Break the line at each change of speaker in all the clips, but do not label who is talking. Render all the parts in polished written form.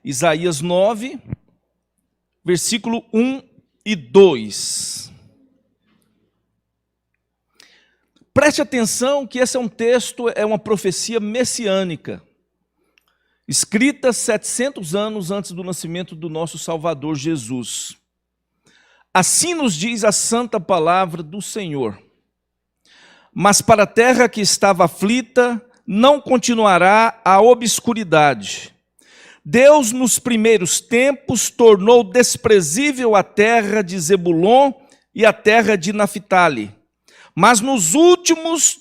Isaías 9, versículo 1 e 2. Preste atenção que esse é um texto, é uma profecia messiânica, escrita 700 anos antes do nascimento do nosso Salvador Jesus. Assim nos diz a santa palavra do Senhor. Mas para a terra que estava aflita, não continuará a obscuridade. Deus, nos primeiros tempos, tornou desprezível a terra de Zebulon e a terra de Naphtali. Mas nos últimos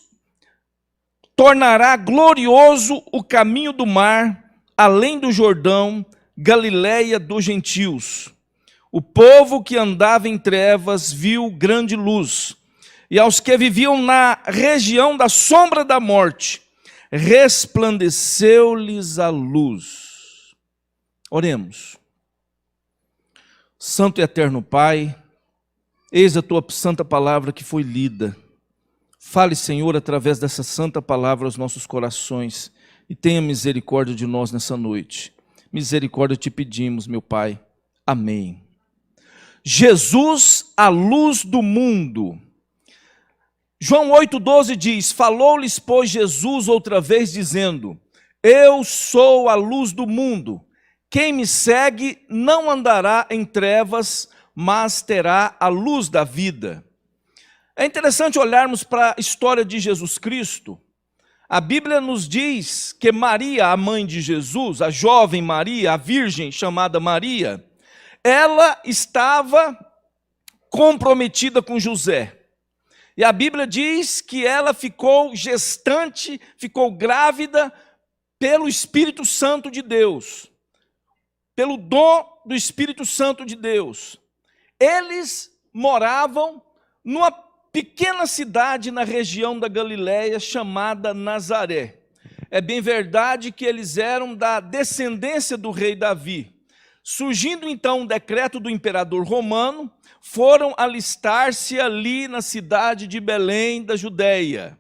tornará glorioso o caminho do mar, além do Jordão, Galileia dos gentios. O povo que andava em trevas viu grande luz, e aos que viviam na região da sombra da morte, resplandeceu-lhes a luz. Oremos. Santo e eterno Pai, eis a tua santa palavra que foi lida. Fale, Senhor, através dessa santa palavra aos nossos corações e tenha misericórdia de nós nessa noite. Misericórdia te pedimos, meu Pai. Amém. Jesus, a luz do mundo. João 8,12 diz: falou-lhes, pois, Jesus outra vez, dizendo: eu sou a luz do mundo. Quem me segue não andará em trevas, mas terá a luz da vida. É interessante olharmos para a história de Jesus Cristo. A Bíblia nos diz que Maria, a mãe de Jesus, a jovem Maria, a virgem chamada Maria, ela estava comprometida com José. E a Bíblia diz que ela ficou gestante, ficou grávida pelo Espírito Santo de Deus, pelo dom do Espírito Santo de Deus. Eles moravam numa pequena cidade na região da Galileia chamada Nazaré. É bem verdade que eles eram da descendência do rei Davi. Surgindo então um decreto do imperador romano, foram alistar-se ali na cidade de Belém da Judéia.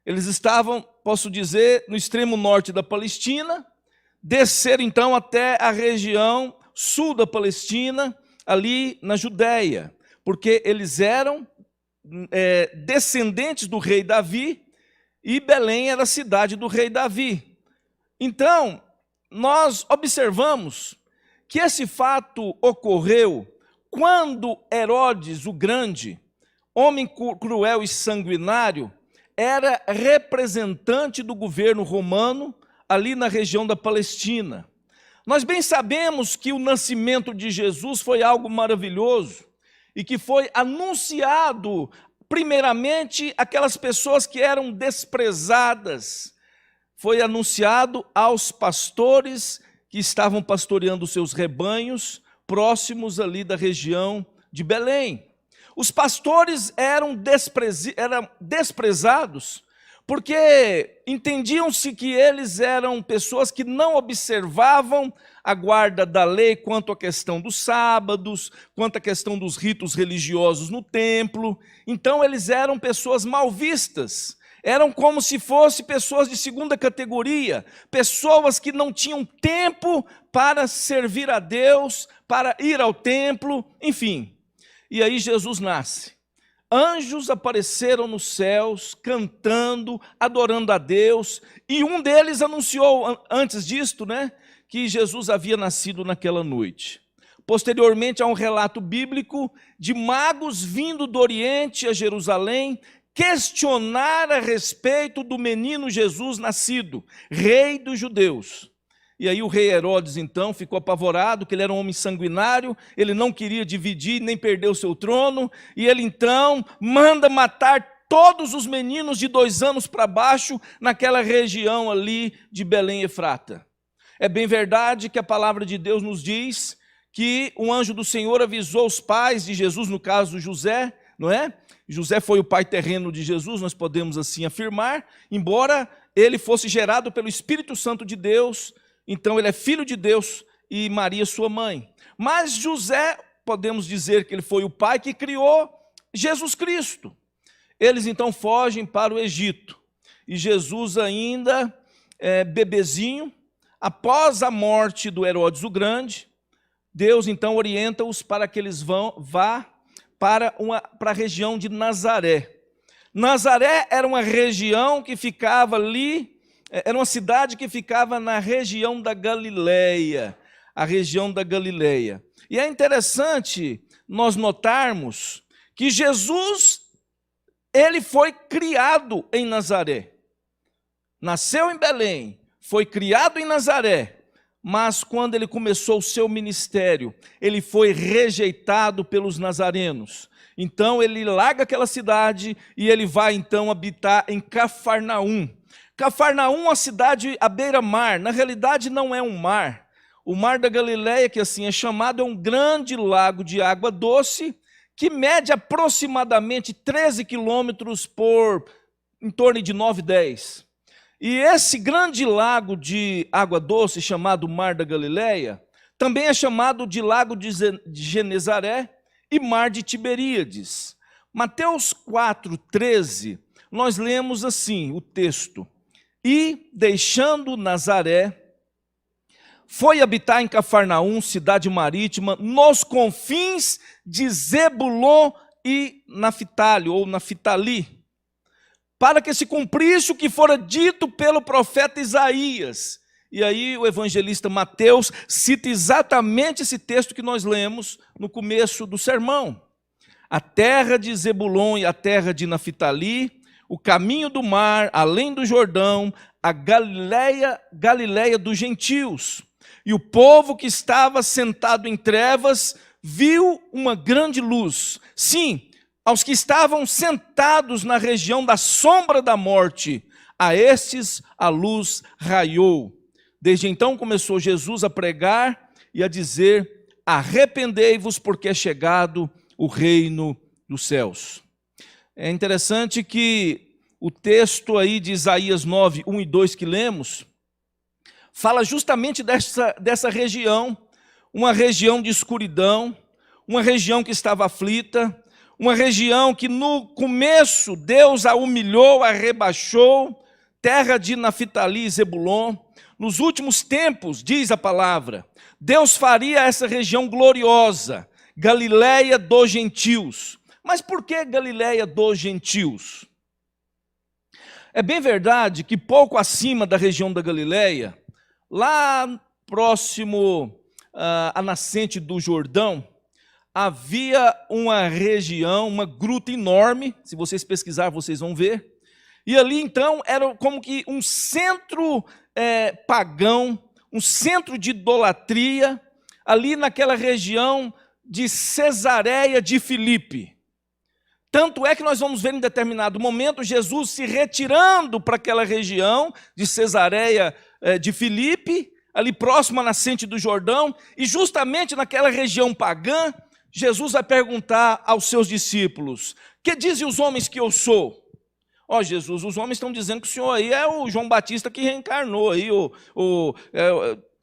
Eles estavam, posso dizer, no extremo norte da Palestina, desceram então até a região sul da Palestina, ali na Judéia, porque eles eram descendentes do rei Davi, e Belém era a cidade do rei Davi. Então, nós observamos que esse fato ocorreu quando Herodes o Grande, homem cruel e sanguinário, era representante do governo romano ali na região da Palestina. Nós bem sabemos que o nascimento de Jesus foi algo maravilhoso e que foi anunciado primeiramente àquelas pessoas que eram desprezadas. Foi anunciado aos pastores que estavam pastoreando os seus rebanhos próximos ali da região de Belém. Os pastores eram desprezados porque entendiam-se que eles eram pessoas que não observavam a guarda da lei quanto à questão dos sábados, quanto à questão dos ritos religiosos no templo. Então eles eram pessoas mal vistas, eram como se fossem pessoas de segunda categoria, pessoas que não tinham tempo para servir a Deus, para ir ao templo, enfim. E aí Jesus nasce. Anjos apareceram nos céus, cantando, adorando a Deus, e um deles anunciou, antes disto, que Jesus havia nascido naquela noite. Posteriormente, há um relato bíblico de magos vindo do Oriente a Jerusalém, questionar a respeito do menino Jesus nascido, rei dos judeus. E aí o rei Herodes, então, ficou apavorado, que ele era um homem sanguinário, ele não queria dividir nem perder o seu trono, e ele, então, manda matar todos os meninos de 2 anos para baixo naquela região ali de Belém e Efrata. É bem verdade que a palavra de Deus nos diz que um anjo do Senhor avisou os pais de Jesus, no caso José, não é? José foi o pai terreno de Jesus, nós podemos assim afirmar, embora ele fosse gerado pelo Espírito Santo de Deus. Então ele é filho de Deus e Maria sua mãe. Mas José, podemos dizer que ele foi o pai que criou Jesus Cristo. Eles então fogem para o Egito. E Jesus ainda bebezinho, após a morte do Herodes o Grande, Deus então orienta-os para que eles vá para a região de Nazaré. Nazaré era uma região que ficava ali, era uma cidade que ficava na região da Galileia, a região da Galileia. E é interessante nós notarmos que Jesus, ele foi criado em Nazaré. Nasceu em Belém, foi criado em Nazaré, mas quando ele começou o seu ministério, ele foi rejeitado pelos nazarenos. Então ele larga aquela cidade e ele vai então habitar em Cafarnaum. Cafarnaum é uma cidade à beira-mar, na realidade não é um mar. O mar da Galileia, que assim é chamado, é um grande lago de água doce, que mede aproximadamente 13 quilômetros por em torno de 9, 10. E esse grande lago de água doce, chamado Mar da Galileia, também é chamado de Lago de Genezaré e Mar de Tiberíades. Mateus 4:13, nós lemos assim o texto: e, deixando Nazaré, foi habitar em Cafarnaum, cidade marítima, nos confins de Zebulon e Naftali, ou Naftali, para que se cumprisse o que fora dito pelo profeta Isaías. E aí o evangelista Mateus cita exatamente esse texto que nós lemos no começo do sermão. A terra de Zebulon e a terra de Naftali, o caminho do mar, além do Jordão, a Galileia dos gentios. E o povo que estava sentado em trevas viu uma grande luz. Sim, aos que estavam sentados na região da sombra da morte, a estes a luz raiou. Desde então começou Jesus a pregar e a dizer: arrependei-vos, porque é chegado o reino dos céus. É interessante que o texto aí de Isaías 9, 1 e 2 que lemos, fala justamente dessa região, uma região de escuridão, uma região que estava aflita, uma região que no começo Deus a humilhou, a rebaixou, terra de Naftali e Zebulon. Nos últimos tempos, diz a palavra, Deus faria essa região gloriosa, Galileia dos gentios. Mas por que Galileia dos gentios? É bem verdade que pouco acima da região da Galileia, lá próximo à nascente do Jordão, havia uma região, uma gruta enorme, se vocês pesquisarem vocês vão ver, e ali então era como que um centro pagão, um centro de idolatria, ali naquela região de Cesareia de Filipe. Tanto é que nós vamos ver em determinado momento Jesus se retirando para aquela região de Cesareia de Filipe, ali próximo à nascente do Jordão, e justamente naquela região pagã, Jesus vai perguntar aos seus discípulos: que dizem os homens que eu sou? Ó Jesus, os homens estão dizendo que o senhor aí é o João Batista que reencarnou, aí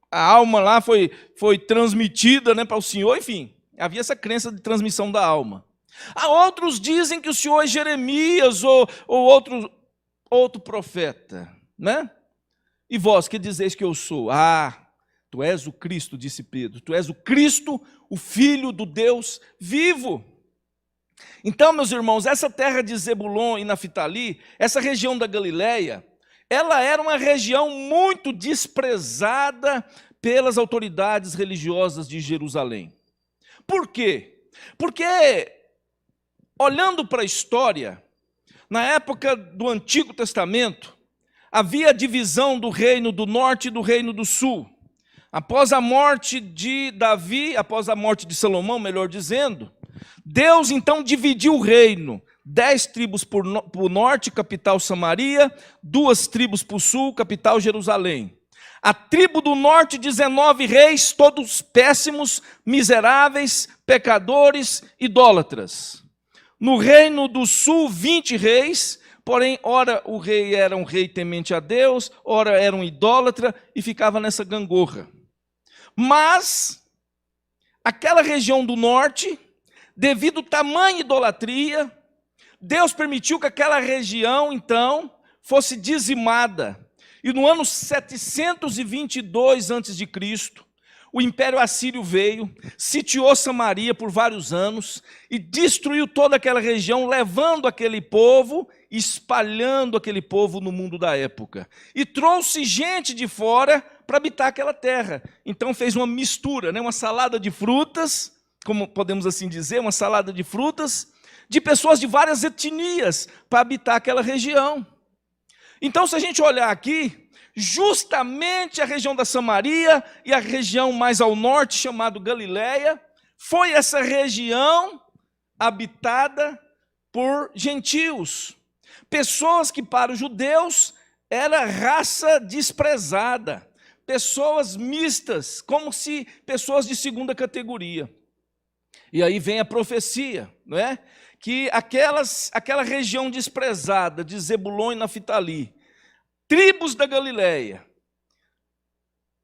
a alma lá foi transmitida, né, para o senhor, enfim, havia essa crença de transmissão da alma. Há outros dizem que o senhor é Jeremias ou outro profeta, né? E vós, que dizeis que eu sou? Ah, tu és o Cristo, disse Pedro, tu és o Cristo, o Filho do Deus vivo. Então, meus irmãos, essa terra de Zebulon e Naftali, essa região da Galileia, ela era uma região muito desprezada pelas autoridades religiosas de Jerusalém. Por quê? Porque, olhando para a história, na época do Antigo Testamento, havia a divisão do reino do norte e do reino do sul. Após a morte de Davi, após a morte de Salomão, melhor dizendo, Deus então dividiu o reino, 10 tribos para o norte, capital Samaria, 2 tribos para o sul, capital Jerusalém. A tribo do norte, 19 reis, todos péssimos, miseráveis, pecadores, idólatras. No reino do sul, 20 reis, porém, ora o rei era um rei temente a Deus, ora era um idólatra e ficava nessa gangorra. Mas, aquela região do norte, devido à tamanha idolatria, Deus permitiu que aquela região, então, fosse dizimada. E no ano 722 a.C., o Império Assírio veio, sitiou Samaria por vários anos e destruiu toda aquela região, levando aquele povo, espalhando aquele povo no mundo da época. E trouxe gente de fora para habitar aquela terra. Então fez uma mistura, né? Uma salada de frutas, como podemos assim dizer, uma salada de frutas, de pessoas de várias etnias para habitar aquela região. Então, se a gente olhar aqui, justamente a região da Samaria e a região mais ao norte, chamada Galileia, foi essa região habitada por gentios. Pessoas que para os judeus era raça desprezada. Pessoas mistas, como se pessoas de segunda categoria. E aí vem a profecia, não é? Que aquela região desprezada de Zebulon e Naftali, tribos da Galileia,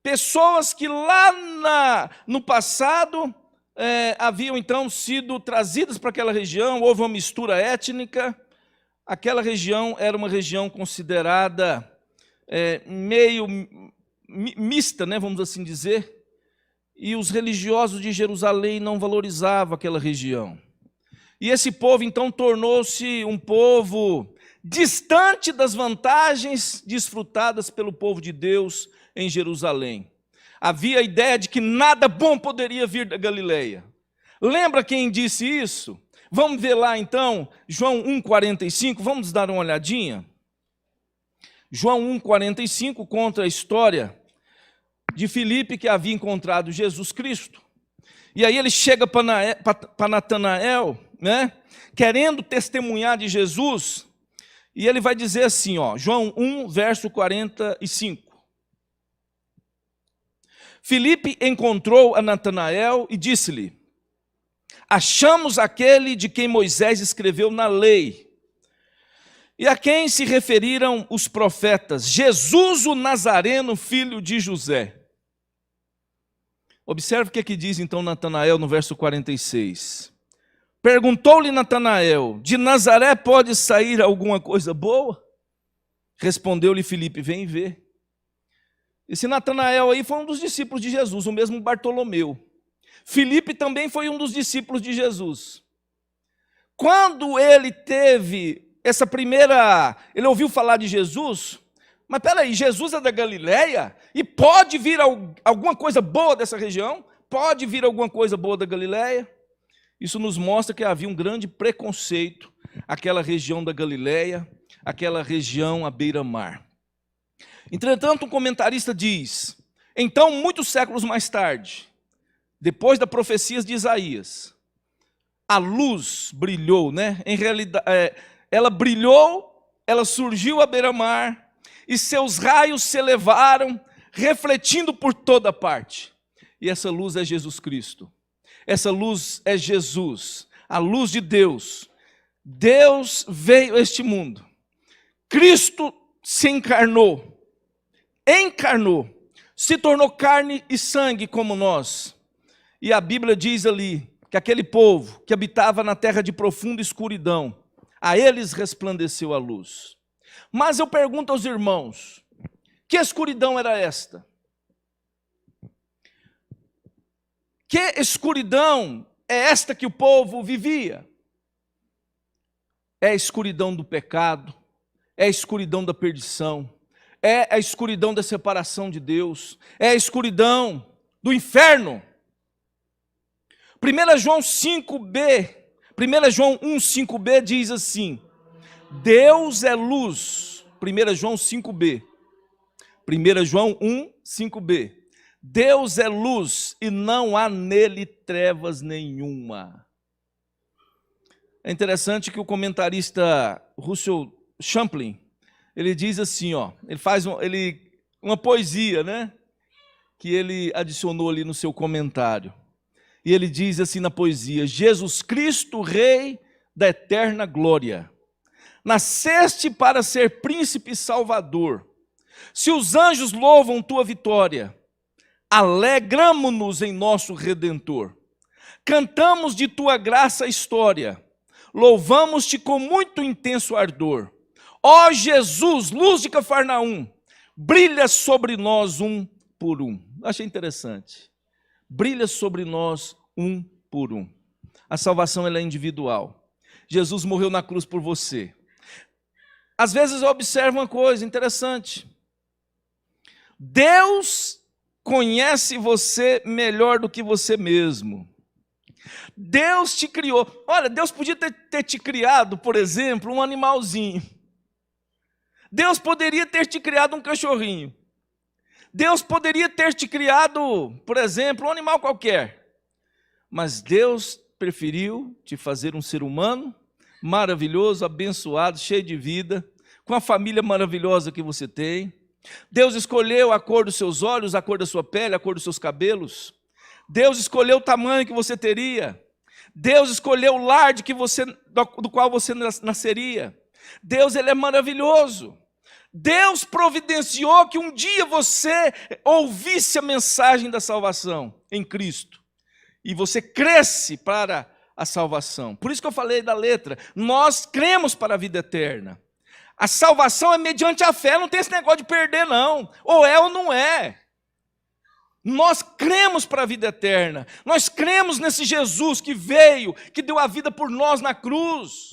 pessoas que lá no passado haviam então sido trazidas para aquela região, houve uma mistura étnica, aquela região era uma região considerada meio mista, né, vamos assim dizer, e os religiosos de Jerusalém não valorizavam aquela região. E esse povo então tornou-se um povo distante das vantagens desfrutadas pelo povo de Deus em Jerusalém. Havia a ideia de que nada bom poderia vir da Galileia. Lembra quem disse isso? Vamos ver lá então, João 1,45, vamos dar uma olhadinha? João 1,45 conta a história de Filipe, que havia encontrado Jesus Cristo. E aí ele chega para Natanael, né, querendo testemunhar de Jesus, e ele vai dizer assim, ó, João 1, verso 45. Filipe encontrou a Natanael e disse-lhe: achamos aquele de quem Moisés escreveu na lei, e a quem se referiram os profetas, Jesus o Nazareno, filho de José. Observe o que aqui diz então Natanael no verso 46. Perguntou-lhe Natanael: de Nazaré pode sair alguma coisa boa? Respondeu-lhe Filipe: vem ver. Esse Natanael aí foi um dos discípulos de Jesus, o mesmo Bartolomeu. Filipe também foi um dos discípulos de Jesus. Quando ele teve essa primeira, ele ouviu falar de Jesus, mas peraí, Jesus é da Galileia? E pode vir alguma coisa boa dessa região? Pode vir alguma coisa boa da Galileia? Isso nos mostra que havia um grande preconceito àquela região da Galileia, aquela região à beira-mar. Entretanto, um comentarista diz, então, muitos séculos mais tarde, depois das profecias de Isaías, a luz brilhou, né? Em realidade, ela brilhou, ela surgiu à beira-mar, e seus raios se elevaram, refletindo por toda parte. E essa luz é Jesus Cristo. Essa luz é Jesus, a luz de Deus. Deus veio a este mundo. Cristo se encarnou, se tornou carne e sangue como nós. E a Bíblia diz ali que aquele povo que habitava na terra de profunda escuridão, a eles resplandeceu a luz. Mas eu pergunto aos irmãos, que escuridão era esta? Que escuridão é esta que o povo vivia? É a escuridão do pecado, é a escuridão da perdição, é a escuridão da separação de Deus, é a escuridão do inferno. 1 João 5b, 1 João 1,5b diz assim, Deus é luz, 1 João 5b, 1 João 1,5b, Deus é luz e não há nele trevas nenhuma. É interessante que o comentarista Russell Champlin, ele diz assim, ó, ele faz uma poesia, né, que ele adicionou ali no seu comentário. E ele diz assim na poesia, Jesus Cristo, Rei da eterna glória, nasceste para ser príncipe e salvador. Se os anjos louvam tua vitória, alegramo-nos em nosso Redentor. Cantamos de tua graça a história, louvamos-te com muito intenso ardor. Ó Jesus, luz de Cafarnaum, brilha sobre nós um por um. Achei interessante. Brilha sobre nós um por um. A salvação ela é individual. Jesus morreu na cruz por você. Às vezes eu observo uma coisa interessante. Deus conhece você melhor do que você mesmo. Deus te criou. Olha, Deus podia ter te criado, por exemplo, um animalzinho. Deus poderia ter te criado um cachorrinho. Deus poderia ter te criado, por exemplo, um animal qualquer. Mas Deus preferiu te fazer um ser humano maravilhoso, abençoado, cheio de vida, com a família maravilhosa que você tem. Deus escolheu a cor dos seus olhos, a cor da sua pele, a cor dos seus cabelos. Deus escolheu o tamanho que você teria. Deus escolheu o lar do qual você nasceria. Deus, ele é maravilhoso. Deus providenciou que um dia você ouvisse a mensagem da salvação em Cristo. E você cresce para a salvação. Por isso que eu falei da letra. Nós cremos para a vida eterna. A salvação é mediante a fé, não tem esse negócio de perder não. Ou é ou não é. Nós cremos para a vida eterna. Nós cremos nesse Jesus que veio, que deu a vida por nós na cruz.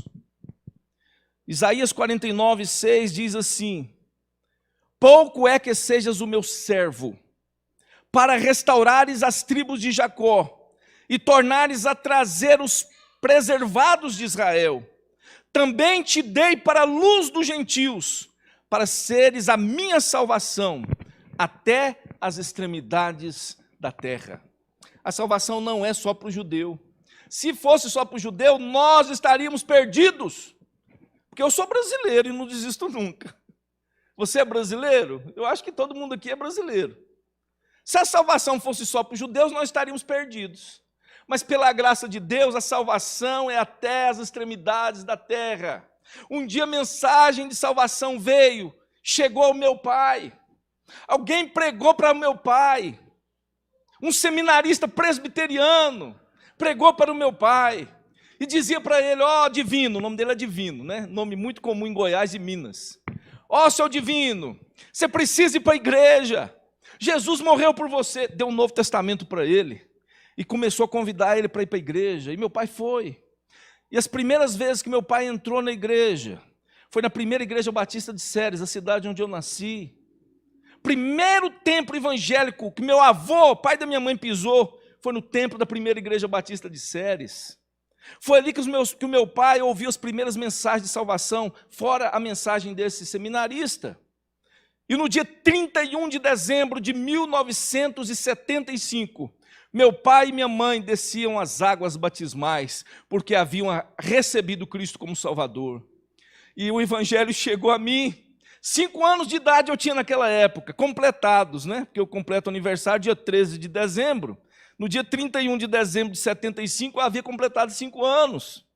Isaías 49:6 diz assim: pouco é que sejas o meu servo, para restaurares as tribos de Jacó, e tornares a trazer os preservados de Israel. Também te dei para a luz dos gentios, para seres a minha salvação, até as extremidades da terra. A salvação não é só para o judeu. Se fosse só para o judeu, nós estaríamos perdidos. Porque eu sou brasileiro e não desisto nunca. Você é brasileiro? Eu acho que todo mundo aqui é brasileiro. Se a salvação fosse só para os judeus, nós estaríamos perdidos. Mas pela graça de Deus, a salvação é até as extremidades da terra. Um dia a mensagem de salvação veio, chegou ao meu pai. Alguém pregou para o meu pai. Um seminarista presbiteriano pregou para o meu pai. E dizia para ele: ó, Divino, o nome dele é Divino, né? Nome muito comum em Goiás e Minas. Ó, seu Divino, você precisa ir para a igreja. Jesus morreu por você. Deu um Novo Testamento para ele. E começou a convidar ele para ir para a igreja. E meu pai foi. E as primeiras vezes que meu pai entrou na igreja, foi na primeira igreja batista de Séries, a cidade onde eu nasci. Primeiro templo evangélico que meu avô, pai da minha mãe, pisou, foi no templo da primeira igreja batista de Séries. Foi ali que o meu pai ouviu as primeiras mensagens de salvação, fora a mensagem desse seminarista. E no dia 31 de dezembro de 1975, meu pai e minha mãe desciam as águas batismais, porque haviam recebido Cristo como Salvador. E o evangelho chegou a mim. 5 anos de idade eu tinha naquela época, completados, né? Porque eu completo aniversário dia 13 de dezembro. No dia 31 de dezembro de 75, eu havia completado 5 anos.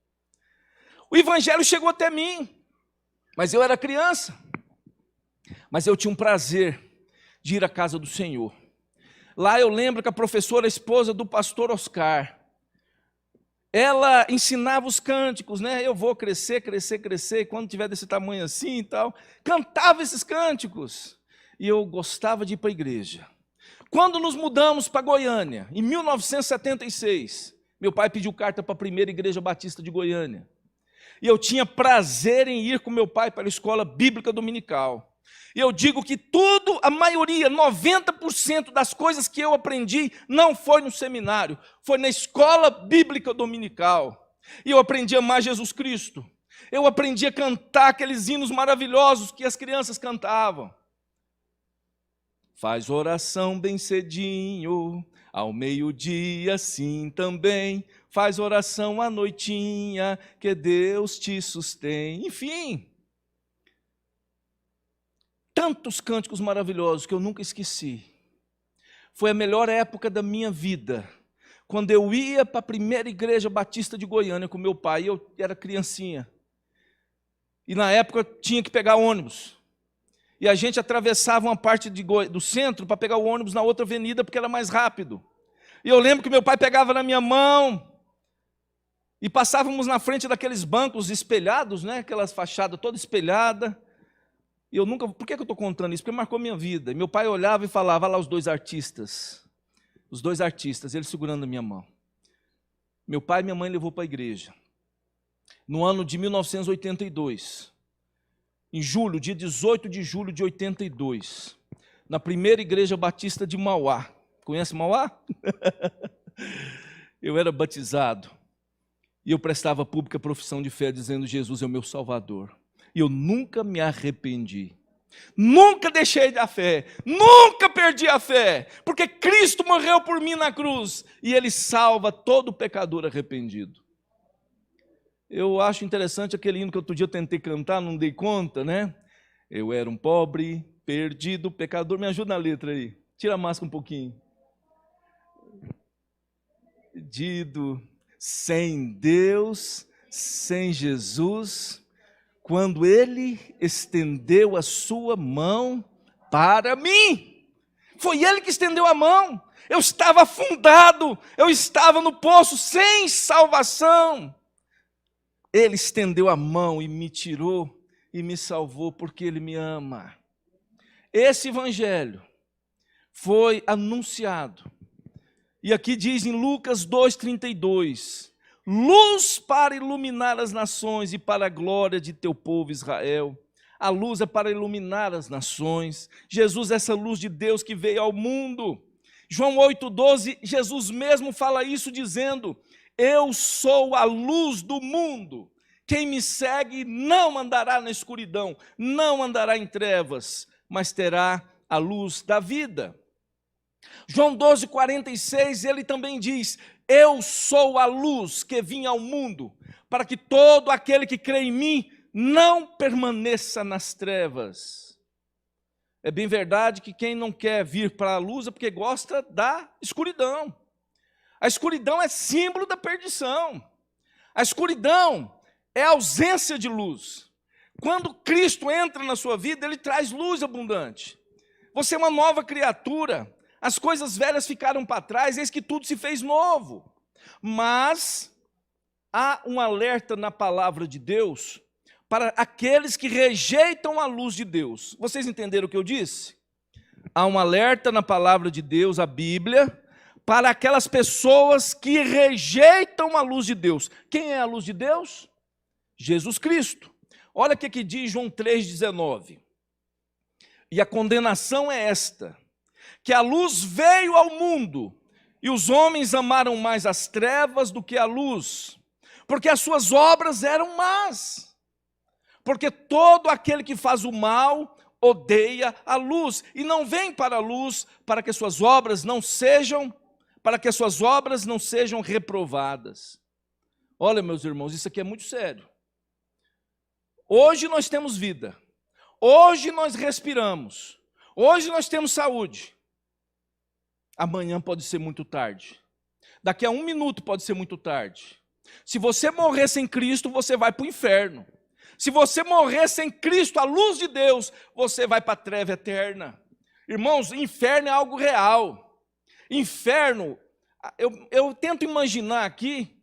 O evangelho chegou até mim, mas eu era criança. Mas eu tinha um prazer de ir à casa do Senhor. Lá eu lembro que a professora, a esposa do pastor Oscar, ela ensinava os cânticos, né? Eu vou crescer, crescer, crescer, e quando tiver desse tamanho assim e tal, cantava esses cânticos. E eu gostava de ir para a igreja. Quando nos mudamos para Goiânia, em 1976, meu pai pediu carta para a primeira igreja batista de Goiânia. E eu tinha prazer em ir com meu pai para a escola bíblica dominical. E eu digo que tudo, a maioria, 90% das coisas que eu aprendi não foi no seminário, foi na escola bíblica dominical. E eu aprendi a amar Jesus Cristo. Eu aprendi a cantar aqueles hinos maravilhosos que as crianças cantavam. Faz oração bem cedinho, ao meio-dia sim também. Faz oração à noitinha, que Deus te sustém. Enfim, tantos cânticos maravilhosos que eu nunca esqueci. Foi a melhor época da minha vida, quando eu ia para a primeira igreja batista de Goiânia com meu pai. Eu era criancinha. E na época tinha que pegar ônibus. E a gente atravessava uma parte do centro para pegar o ônibus na outra avenida, porque era mais rápido. E eu lembro que meu pai pegava na minha mão e passávamos na frente daqueles bancos espelhados, né? Aquelas fachadas toda espelhada. E eu nunca, por que eu estou contando isso? Porque marcou minha vida. E meu pai olhava e falava, lá os dois artistas, eles segurando a minha mão. Meu pai e minha mãe levou para a igreja. No ano de 1982, em julho, dia 18 de julho de 82, na primeira igreja batista de Mauá. Conhece Mauá? Eu era batizado e eu prestava pública profissão de fé dizendo Jesus é o meu Salvador. E eu nunca me arrependi. Nunca deixei da fé, nunca perdi a fé, porque Cristo morreu por mim na cruz e Ele salva todo pecador arrependido. Eu acho interessante aquele hino que outro dia eu tentei cantar, não dei conta, né? Eu era um pobre, perdido, pecador. Me ajuda na letra aí, tira a máscara um pouquinho. Perdido, sem Deus, sem Jesus, quando Ele estendeu a sua mão para mim. Foi Ele que estendeu a mão. Eu estava afundado, eu estava no poço sem salvação. Ele estendeu a mão e me tirou e me salvou porque Ele me ama. Esse evangelho foi anunciado. E aqui diz em Lucas 2,32, luz para iluminar as nações e para a glória de teu povo Israel. A luz é para iluminar as nações. Jesus é essa luz de Deus que veio ao mundo. João 8,12, Jesus mesmo fala isso dizendo, eu sou a luz do mundo. Quem me segue não andará na escuridão, não andará em trevas, mas terá a luz da vida. João 12,46, ele também diz, eu sou a luz que vim ao mundo, para que todo aquele que crê em mim não permaneça nas trevas. É bem verdade que quem não quer vir para a luz é porque gosta da escuridão. A escuridão é símbolo da perdição. A escuridão é a ausência de luz. Quando Cristo entra na sua vida, Ele traz luz abundante. Você é uma nova criatura. As coisas velhas ficaram para trás, eis que tudo se fez novo. Mas há um alerta na palavra de Deus para aqueles que rejeitam a luz de Deus. Vocês entenderam o que eu disse? Há um alerta na palavra de Deus, a Bíblia, para aquelas pessoas que rejeitam a luz de Deus. Quem é a luz de Deus? Jesus Cristo. Olha o que diz João 3,19. E a condenação é esta, que a luz veio ao mundo, e os homens amaram mais as trevas do que a luz, porque as suas obras eram más. Porque todo aquele que faz o mal odeia a luz, e não vem para a luz para que suas obras não sejam reprovadas. Olha, meus irmãos, isso aqui é muito sério. Hoje nós temos vida, hoje nós respiramos, hoje nós temos saúde. Amanhã pode ser muito tarde. Daqui a 1 minuto pode ser muito tarde. Se você morrer sem Cristo, você vai para o inferno. Se você morrer sem Cristo, a luz de Deus, você vai para a treva eterna. Irmãos, inferno é algo real. Inferno, eu tento imaginar aqui,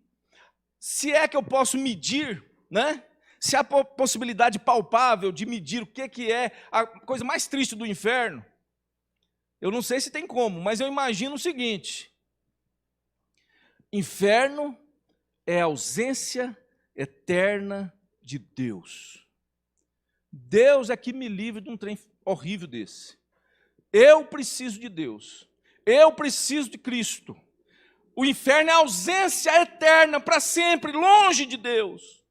se é que eu posso medir, né? Se há possibilidade palpável de medir o que é a coisa mais triste do inferno. Eu não sei se tem como, mas eu imagino o seguinte: inferno é a ausência eterna de Deus. Deus é que me livre de um trem horrível desse. Eu preciso de Deus. Eu preciso de Cristo. O inferno é a ausência eterna para sempre, longe de Deus.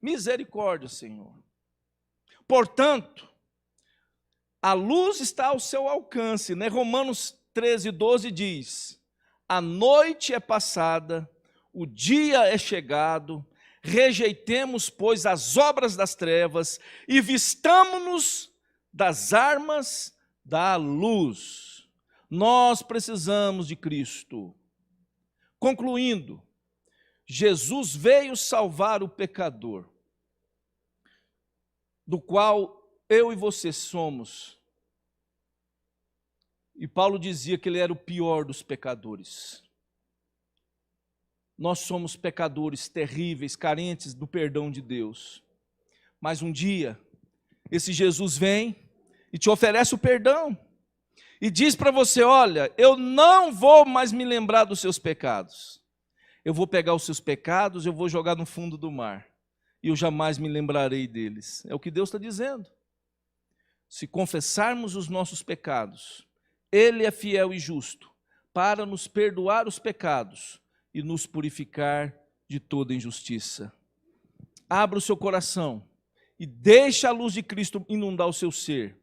Misericórdia, Senhor. Portanto, a luz está ao seu alcance, né? Romanos 13,12 diz, a noite é passada, o dia é chegado, rejeitemos, pois, as obras das trevas e vistamo-nos das armas da luz. Nós precisamos de Cristo. Concluindo, Jesus veio salvar o pecador, do qual eu e você somos. E Paulo dizia que ele era o pior dos pecadores. Nós somos pecadores terríveis, carentes do perdão de Deus. Mas um dia, Esse Jesus vem e te oferece o perdão. E diz para você, olha, eu não vou mais me lembrar dos seus pecados. Eu vou pegar os seus pecados, eu vou jogar no fundo do mar. E eu jamais me lembrarei deles. É o que Deus está dizendo. Se confessarmos os nossos pecados, Ele é fiel e justo para nos perdoar os pecados e nos purificar de toda injustiça. Abra o seu coração e deixe a luz de Cristo inundar o seu ser.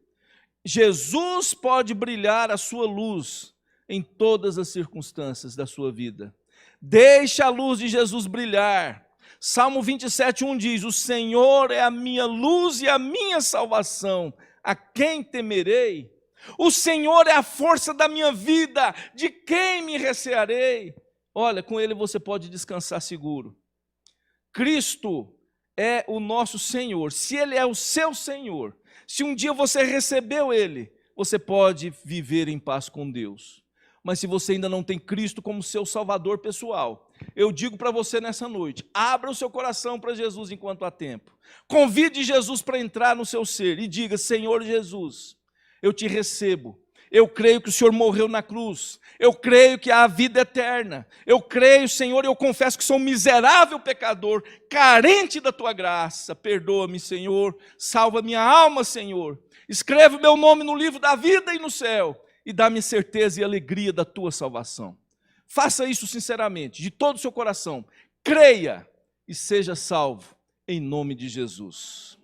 Jesus pode brilhar a sua luz em todas as circunstâncias da sua vida. Deixe a luz de Jesus brilhar. Salmo 27:1 diz, o Senhor é a minha luz e a minha salvação. A quem temerei? O Senhor é a força da minha vida. De quem me recearei? Olha, com Ele você pode descansar seguro. Cristo é o nosso Senhor. Se Ele é o seu Senhor, se um dia você recebeu Ele, você pode viver em paz com Deus. Mas se você ainda não tem Cristo como seu Salvador pessoal, eu digo para você nessa noite, abra o seu coração para Jesus enquanto há tempo. Convide Jesus para entrar no seu ser e diga, Senhor Jesus, eu te recebo. Eu creio que o Senhor morreu na cruz. Eu creio que há vida eterna. Eu creio, Senhor, e eu confesso que sou um miserável pecador, carente da tua graça. Perdoa-me, Senhor. Salva minha alma, Senhor. Escreve o meu nome no livro da vida e no céu. E dá-me certeza e alegria da tua salvação. Faça isso sinceramente, de todo o seu coração. Creia e seja salvo, em nome de Jesus.